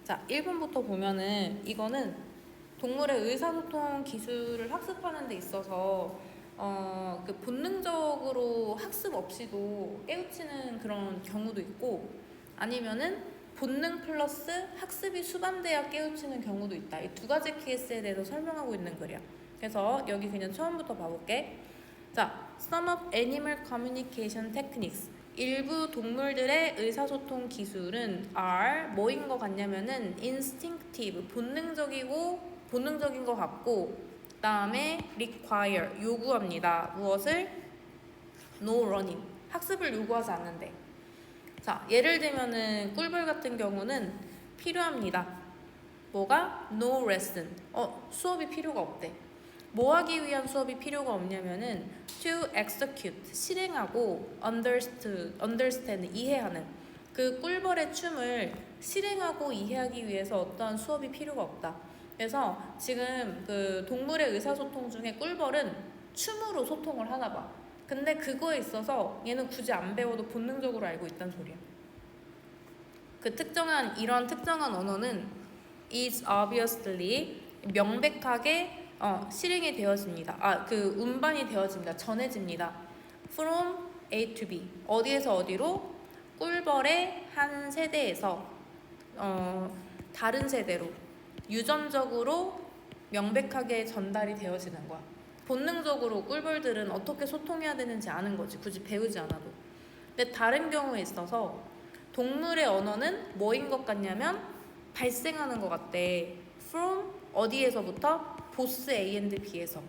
자, 1번부터 보면은 이거는 동물의 의사소통 기술을 학습하는 데 있어서 그 본능적으로 학습 없이도 깨우치는 그런 경우도 있고 아니면은 본능 플러스 학습이 수반돼야 깨우치는 경우도 있다. 이 두 가지 케이스에 대해서 설명하고 있는 글이야. 그래서 여기 그냥 처음부터 봐볼게. 자, some of animal communication techniques. 일부 동물들의 의사소통 기술은 are 뭐인 것 같냐면은 instinctive, 본능적인 것 같고 그 다음에 require, 요구합니다. 무엇을? no running, 학습을 요구하지 않는데. 자, 예를 들면은 꿀벌 같은 경우는 필요합니다. 뭐가? no lesson, 수업이 필요가 없대. 뭐 하기 위한 수업이 필요가 없냐면은 to execute, 실행하고 understand, 이해하는 그 꿀벌의 춤을 실행하고 이해하기 위해서 어떠한 수업이 필요가 없다. 그래서 지금 그 동물의 의사소통 중에 꿀벌은 춤으로 소통을 하나 봐. 근데 그거에 있어서 얘는 굳이 안 배워도 본능적으로 알고 있단 소리야. 이런 특정한 언어는 is obviously, 명백하게 실행이 되어집니다. 그 운반이 되어집니다. 전해집니다. From A to B. 어디에서 어디로? 꿀벌의 한 세대에서 다른 세대로 유전적으로 명백하게 전달이 되어지는 거야. 본능적으로 꿀벌들은 어떻게 소통해야 되는지 아는 거지. 굳이 배우지 않아도. 근데 다른 경우에 있어서 동물의 언어는 뭐인 것 같냐면 발생하는 것 같대. From 어디에서부터? 보스 A and B에서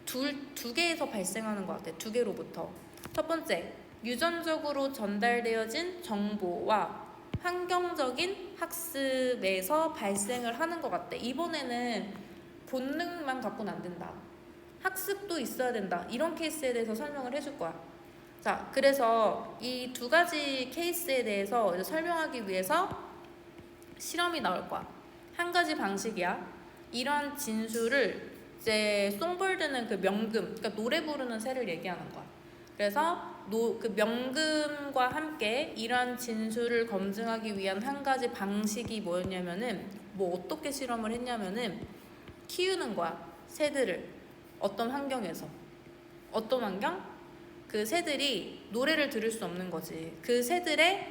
두 개에서 발생하는 것 같아. 두 개로부터. 첫 번째, 유전적으로 전달되어진 정보와 환경적인 학습에서 발생을 하는 것 같아. 이번에는 본능만 갖고는 안 된다. 학습도 있어야 된다. 이런 케이스에 대해서 설명을 해줄 거야. 자, 그래서 이 두 가지 케이스에 대해서 이제 설명하기 위해서 실험이 나올 거야. 한 가지 방식이야. 이런 진술을 이제 송버드는 그 명금, 그러니까 노래 부르는 새를 얘기하는 거야. 그래서 그 명금과 함께 이러한 진술을 검증하기 위한 한 가지 방식이 뭐였냐면은 어떻게 실험을 했냐면은 키우는 거야. 새들을 어떤 환경에서. 어떤 환경? 그 새들이 노래를 들을 수 없는 거지. 그 새들의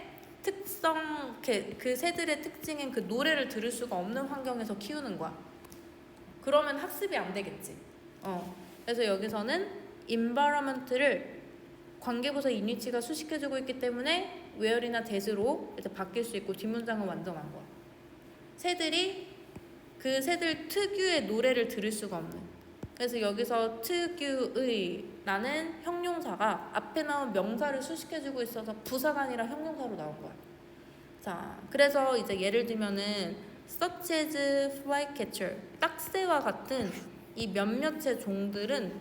특징인 그 노래를 들을 수가 없는 환경에서 키우는 거야. 그러면 학습이 안 되겠지. 그래서 여기서는 environment를 관계부사 인위치가 수식해주고 있기 때문에 where이나 that으로 이제 바뀔 수 있고 뒷문장은 완전한 거야. 그 새들 특유의 노래를 들을 수가 없는. 그래서 여기서 특유의 라는 형용사가 앞에 나온 명사를 수식해주고 있어서 부사가 아니라 형용사로 나온 거야. 자, 그래서 이제 예를 들면은 such as flycatcher, 딱새와 같은 이 몇몇의 종들은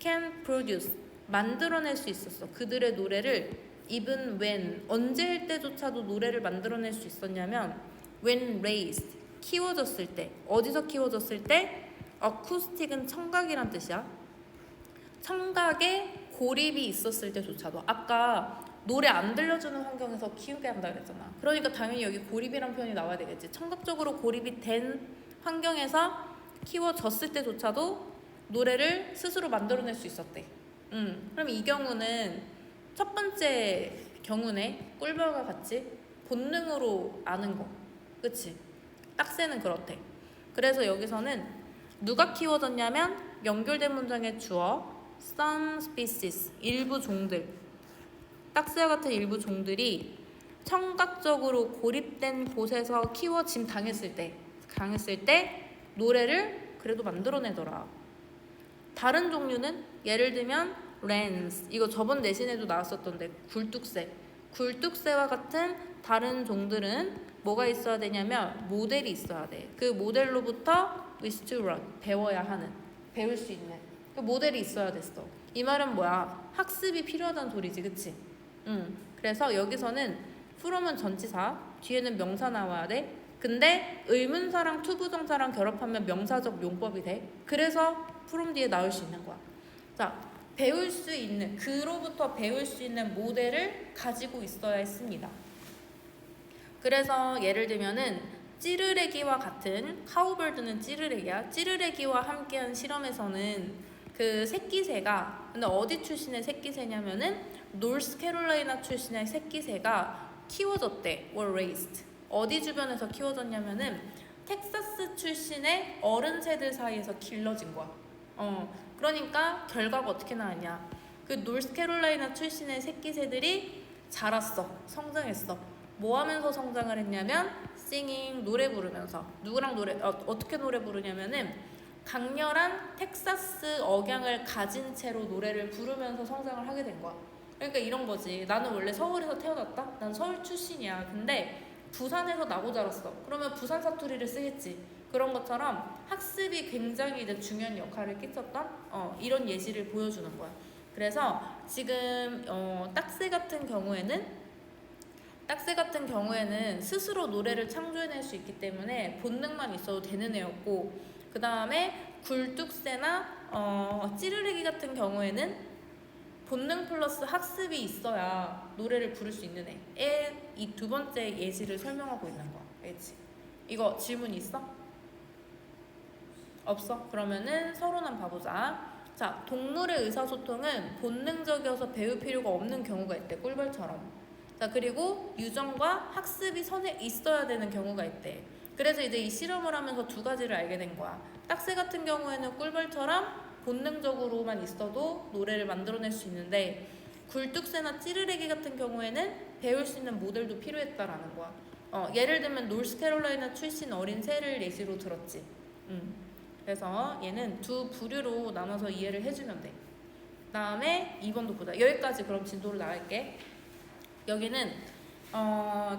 can produce, 만들어낼 수 있었어. 그들의 노래를 even when, 언제일 때조차도 노래를 만들어낼 수 있었냐면 when raised, 키워졌을 때. 어디서 키워졌을 때? acoustic은 청각이란 뜻이야. 청각에 고립이 있었을 때조차도. 아까 노래 안 들려주는 환경에서 키우게 한다 그랬잖아. 그러니까 당연히 여기 고립이란 표현이 나와야 되겠지. 청각적으로 고립이 된 환경에서 키워졌을 때조차도 노래를 스스로 만들어낼 수 있었대. 그럼 이 경우는 첫 번째 경우네. 꿀벌과 같이 본능으로 아는 거. 그치? 딱새는 그렇대. 그래서 여기서는 누가 키워졌냐면 연결된 문장의 주어 some species, 일부 종들, 딱새와 같은 일부 종들이 청각적으로 고립된 곳에서 키워짐 당했을 때 노래를 그래도 만들어내더라. 다른 종류는 예를 들면 wrens, 이거 저번 내신에도 나왔었던데 굴뚝새와 같은 다른 종들은 뭐가 있어야 되냐면 모델이 있어야 돼. 그 모델로부터 with to run, 배울 수 있는 그 모델이 있어야 됐어. 이 말은 뭐야? 학습이 필요하다는 소리지, 그치? 그래서 여기서는 from은 전치사, 뒤에는 명사 나와야 돼. 근데 의문사랑 투부정사랑 결합하면 명사적 용법이 돼. 그래서 from 뒤에 나올 수 있는 거야. 자, 그로부터 배울 수 있는 모델을 가지고 있어야 했습니다. 그래서 예를 들면은 찌르레기와 같은 카우버드는 찌르레기야. 찌르레기와 함께한 실험에서는 그 새끼새가 근데 어디 출신의 새끼새냐면은 노스캐롤라이나 출신의 새끼새가 키워졌대. were raised. 어디 주변에서 키워졌냐면은 텍사스 출신의 어른 새들 사이에서 길러진 거야. 그러니까 결과가 어떻게 나왔냐? 그 노스캐롤라이나 출신의 새끼새들이 자랐어. 성장했어. 뭐 하면서 성장을 했냐면 singing 노래 부르면서 누구랑 어떻게 노래 부르냐면은 강렬한 텍사스 억양을 가진 채로 노래를 부르면서 성장을 하게 된 거야. 그러니까 이런 거지. 나는 원래 서울에서 태어났다. 난 서울 출신이야. 근데 부산에서 나고 자랐어. 그러면 부산 사투리를 쓰겠지. 그런 것처럼 학습이 굉장히 이제 중요한 역할을 끼쳤던 이런 예시를 보여주는 거야. 그래서 지금 딱새 같은 경우에는 스스로 노래를 창조해낼 수 있기 때문에 본능만 있어도 되는 애였고, 그 다음에 굴뚝새나 찌르레기 같은 경우에는 본능 플러스 학습이 있어야 노래를 부를 수 있는 애. 이 두 번째 예시를 설명하고 있는 거야. 알지? 이거 질문 있어? 없어? 그러면은 서로는 봐보자. 자, 동물의 의사소통은 본능적이어서 배울 필요가 없는 경우가 있대. 꿀벌처럼. 자, 그리고 유전과 학습이 선에 있어야 되는 경우가 있대. 그래서 이제 이 실험을 하면서 두 가지를 알게 된 거야. 딱새 같은 경우에는 꿀벌처럼 본능적으로만 있어도 노래를 만들어낼 수 있는데, 굴뚝새나 찌르레기 같은 경우에는 배울 수 있는 모델도 필요했다라는 거야. 예를 들면 노스캐롤라이나 출신 어린 새를 예시로 들었지. 그래서 얘는 두 부류로 나눠서 이해를 해주면 돼. 그 다음에 2번도 보자. 여기까지 그럼 진도를 나갈게. 여기는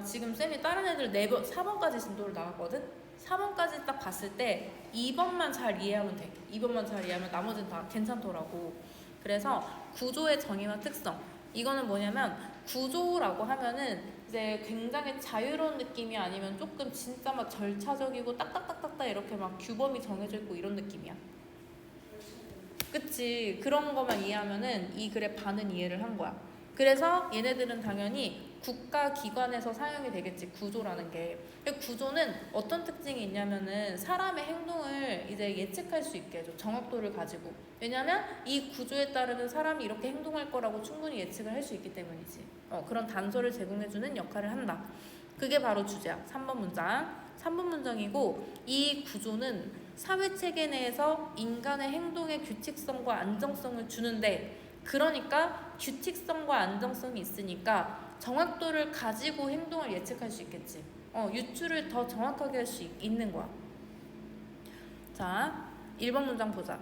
지금 쌤이 다른 애들 4번까지 진도를 나갔거든? 4번까지 딱 봤을 때 2번만 잘 이해하면 돼. 2번만 잘 이해하면 나머지는 다 괜찮더라고. 그래서 구조의 정의와 특성. 이거는 뭐냐면 구조라고 하면은 이제 굉장히 자유로운 느낌이 아니면 조금 진짜 막 절차적이고 딱딱딱딱딱 이렇게 막 규범이 정해져 있고 이런 느낌이야. 그치? 그런 것만 이해하면은 이 글의 반은 이해를 한 거야. 그래서 얘네들은 당연히 국가기관에서 사용이 되겠지. 구조라는 게. 구조는 어떤 특징이 있냐면은 사람의 행동을 이제 예측할 수 있게 해줘. 정확도를 가지고. 왜냐면 이 구조에 따르면 사람이 이렇게 행동할 거라고 충분히 예측을 할 수 있기 때문이지. 그런 단서를 제공해주는 역할을 한다. 그게 바로 주제야. 3번 문장. 3번 문장이고, 이 구조는 사회체계 내에서 인간의 행동의 규칙성과 안정성을 주는데, 그러니까 규칙성과 안정성이 있으니까 정확도를 가지고 행동을 예측할 수 있겠지. 유추를 더 정확하게 할 수 있는 거야. 자, 1번 문장 보자.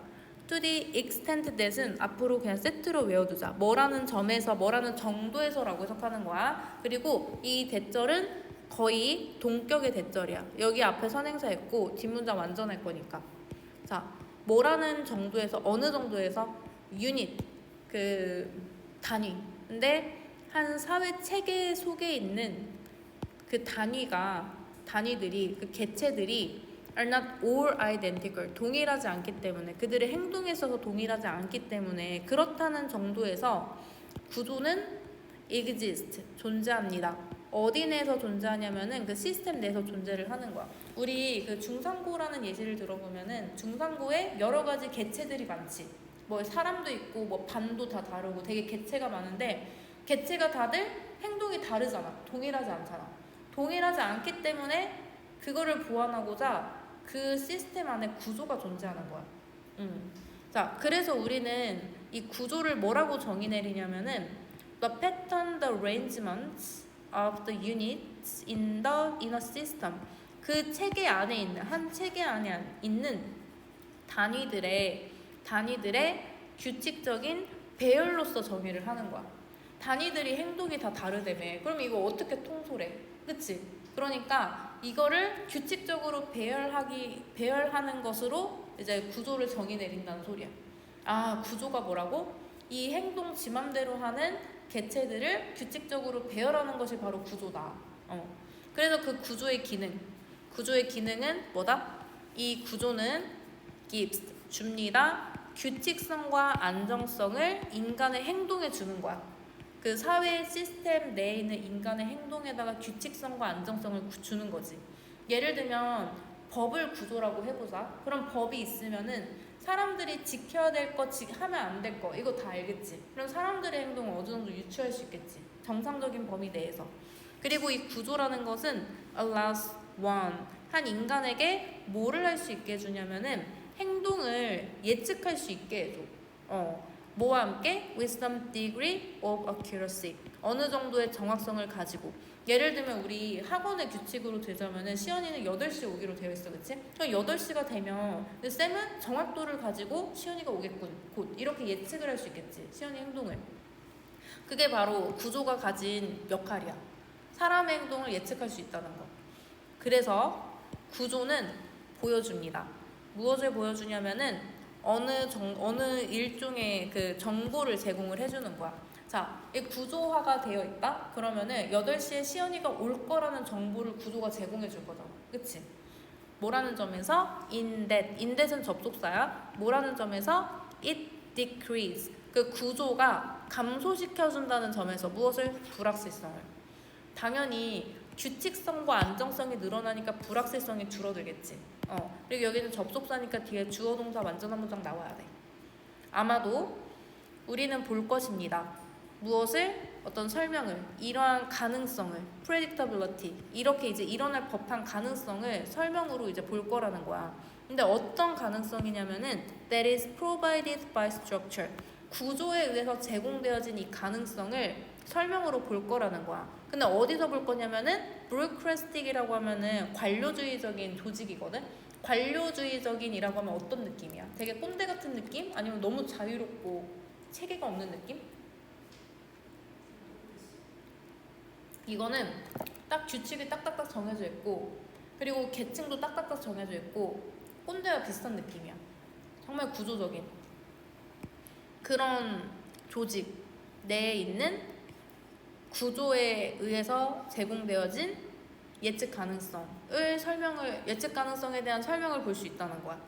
To the extent that은 앞으로 그냥 세트로 외워두자. 뭐라는 점에서, 뭐라는 정도에서라고 해석하는 거야. 그리고 이 대절은 거의 동격의 대절이야. 여기 앞에 선행사 있고 뒷문장 완전할 거니까. 자, 뭐라는 정도에서, 어느 정도에서? 유닛, 그 단위. 근데 한 사회 체계 속에 있는 그 단위들이, 그 개체들이 are not all identical, 동일하지 않기 때문에, 그들의 행동에 있어서 동일하지 않기 때문에, 그렇다는 정도에서 구조는 exist, 존재합니다. 어디 내에서 존재하냐면은 그 시스템 내에서 존재를 하는 거야. 우리 그 중상고라는 예시를 들어보면은 중상고에 여러 가지 개체들이 많지. 뭐 사람도 있고 뭐 반도 다 다르고 되게 개체가 많은데, 개체가 다들 행동이 다르잖아. 동일하지 않잖아. 동일하지 않기 때문에 그거를 보완하고자 그 시스템 안에 구조가 존재하는 거야. 자, 그래서 우리는 이 구조를 뭐라고 정의 내리냐면은 the pattern, the arrangements of the units in the inner system. 그 체계 안에 있는, 한 체계 안에 있는 단위들의 규칙적인 배열로서 정의를 하는 거야. 단위들이 행동이 다 다르다며. 그럼 이거 어떻게 통솔해? 그치? 그러니까 이거를 규칙적으로 배열하는 것으로 이제 구조를 정의 내린다는 소리야. 아, 구조가 뭐라고? 이 행동 지 맘대로 하는 개체들을 규칙적으로 배열하는 것이 바로 구조다. 그래서 그 구조의 기능은 뭐다? 이 구조는 gives, 줍니다. 규칙성과 안정성을 인간의 행동에 주는 거야. 그 사회 시스템 내에 있는 인간의 행동에다가 규칙성과 안정성을 주는 거지. 예를 들면 법을 구조라고 해보자. 그럼 법이 있으면은 사람들이 지켜야 될 거, 하면 안 될 거, 이거 다 알겠지. 그럼 사람들의 행동을 어느 정도 유추할 수 있겠지. 정상적인 범위 내에서. 그리고 이 구조라는 것은 allows one, 한 인간에게 뭐를 할 수 있게 해주냐면은 행동을 예측할 수 있게 해줘. 뭐와 함께? with some degree of accuracy. 어느 정도의 정확성을 가지고. 예를 들면 우리 학원의 규칙으로 되자면은 시연이는 8시 오기로 되어 있어, 그치? 그럼 8시가 되면 쌤은 정확도를 가지고 시연이가 오겠군, 곧. 이렇게 예측을 할 수 있겠지, 시연이 행동을. 그게 바로 구조가 가진 역할이야. 사람의 행동을 예측할 수 있다는 거. 그래서 구조는 보여줍니다. 무엇을 보여주냐면은 어느 일종의 그 정보를 제공을 해주는 거야. 자, 이 구조화가 되어 있다? 그러면은 8시에 시연이가 올 거라는 정보를 구조가 제공해 줄 거잖아. 그치? 뭐라는 점에서 in that은 접속사야. 뭐라는 점에서 it decrease. 그 구조가 감소시켜준다는 점에서 무엇을? 불확실성을. 당연히 규칙성과 안정성이 늘어나니까 불확실성이 줄어들겠지. 그리고 여기는 접속사니까 뒤에 주어 동사 완전한 문장 나와야 돼. 아마도 우리는 볼 것입니다. 무엇을? 어떤 설명을, 이러한 가능성을, predictability, 이렇게 이제 일어날 법한 가능성을 설명으로 이제 볼 거라는 거야. 근데 어떤 가능성이냐면은 that is provided by structure. 구조에 의해서 제공되어진 이 가능성을 설명으로 볼 거라는 거야. 근데 어디서 볼 거냐면은 bureaucratic이라고 하면은 관료주의적인 조직이거든. 관료주의적인이라고 하면 어떤 느낌이야? 되게 꼰대 같은 느낌? 아니면 너무 자유롭고 체계가 없는 느낌? 이거는 딱 규칙이 딱딱딱 정해져 있고, 그리고 계층도 딱딱딱 정해져 있고, 꼰대와 비슷한 느낌이야. 정말 구조적인 그런 조직 내에 있는 구조에 의해서 제공되어진 예측 가능성에 대한 설명을 볼 수 있다는 거야.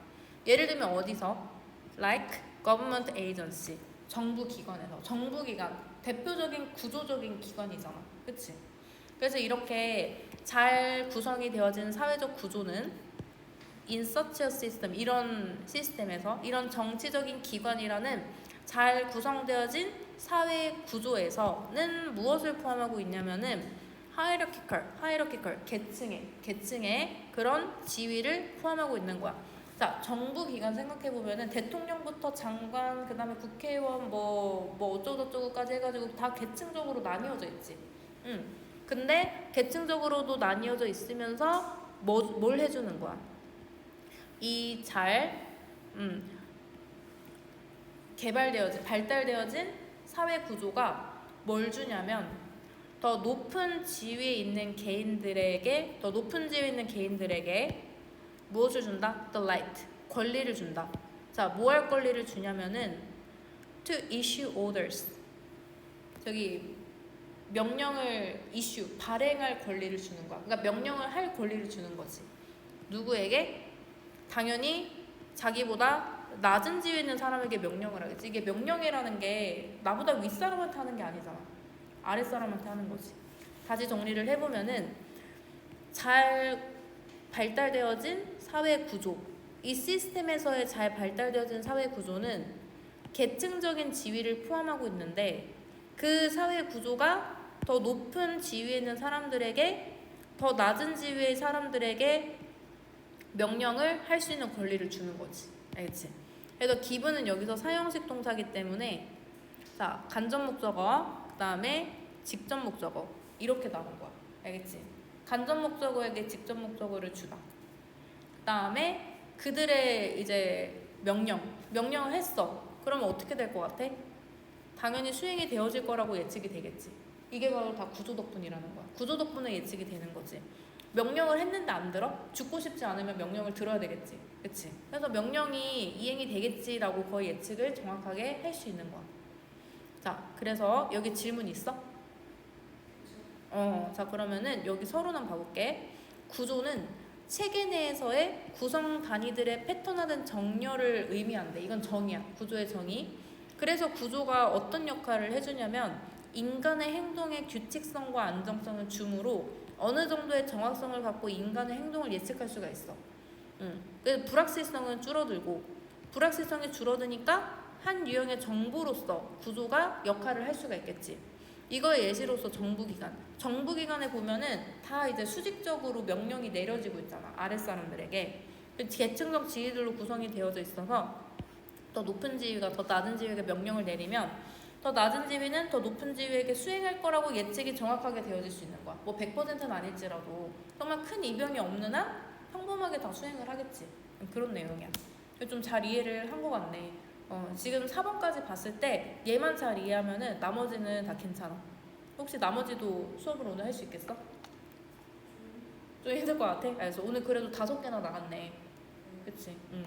예를 들면 어디서? like government agency, 정부 기관에서. 정부 기관, 대표적인 구조적인 기관이잖아. 그치? 그래서 이렇게 잘 구성이 되어진 사회적 구조는 in such a system, 이런 시스템에서, 이런 정치적인 기관이라는 잘 구성되어진 사회 구조에서는 무엇을 포함하고 있냐면은 hierarchical, 계층의 그런 지위를 포함하고 있는 거야. 자, 정부 기관 생각해보면은 대통령부터 장관, 그 다음에 국회의원, 뭐 어쩌고저쩌고까지 해가지고 다 계층적으로 나뉘어져 있지. 근데 계층적으로도 나뉘어져 있으면서 뭘 해주는 거야? 이 발달되어진 사회 구조가 뭘 주냐면 더 높은 지위에 있는 개인들에게 무엇을 준다? The right, 권리를 준다. 자, 뭐 할 권리를 주냐면은 to issue orders, 저기 명령을 발행할 권리를 주는 거야. 그러니까 명령을 할 권리를 주는 거지. 누구에게? 당연히 자기보다 낮은 지위에 있는 사람에게 명령을 하겠지. 이게 명령이라는 게 나보다 윗사람한테 하는 게 아니잖아. 아랫사람한테 하는 거지. 다시 정리를 해보면은 잘 발달되어진 사회 구조, 이 시스템에서의 잘 발달되어진 사회 구조는 계층적인 지위를 포함하고 있는데 그 사회 구조가 더 높은 지위에 있는 사람들에게 더 낮은 지위의 사람들에게 명령을 할 수 있는 권리를 주는 거지. 알겠지? 그래서 기분은 여기서 사형식 동사기 때문에 자, 간접 목적어, 그 다음에 직접 목적어 이렇게 나온 거야. 알겠지? 간접 목적어에게 직접 목적어를 주다. 그 다음에 그들의 이제 명령을 했어. 그러면 어떻게 될 것 같아? 당연히 수행이 되어질 거라고 예측이 되겠지. 이게 바로 다 구조 덕분이라는 거야. 구조 덕분에 예측이 되는 거지. 명령을 했는데 안 들어? 죽고 싶지 않으면 명령을 들어야 되겠지. 그치? 그래서 명령이 이행이 되겠지라고 거의 예측을 정확하게 할 수 있는 거야. 자, 그래서 여기 질문 있어? 자, 그러면은 여기 서론한 봐볼게. 구조는 체계 내에서의 구성 단위들의 패턴화된 정렬을 의미한대. 이건 정의야. 구조의 정의. 그래서 구조가 어떤 역할을 해주냐면 인간의 행동의 규칙성과 안정성을 주므로 어느 정도의 정확성을 갖고 인간의 행동을 예측할 수가 있어. 그래서 불확실성은 줄어들고 불확실성이 줄어드니까 한 유형의 정보로서 구조가 역할을 할 수가 있겠지. 이거의 예시로서 정부기관. 정부기관에 보면은 다 이제 수직적으로 명령이 내려지고 있잖아. 아랫사람들에게. 계층적 지위들로 구성이 되어져 있어서 더 높은 지위가 더 낮은 지위에게 명령을 내리면 더 낮은 지위는 더 높은 지위에게 수행할 거라고 예측이 정확하게 되어질 수 있는 거야. 뭐 100%는 아닐지라도 정말 큰 이변이 없는 한 평범하게 다 수행을 하겠지. 그런 내용이야. 좀 잘 이해를 한 것 같네. 지금 4번까지 봤을 때 얘만 잘 이해하면은 나머지는 다 괜찮아. 혹시 나머지도 수업을 오늘 할 수 있겠어? 좀 힘들 것 같아? 그래서 오늘 그래도 5개나 나갔네. 그치? 응.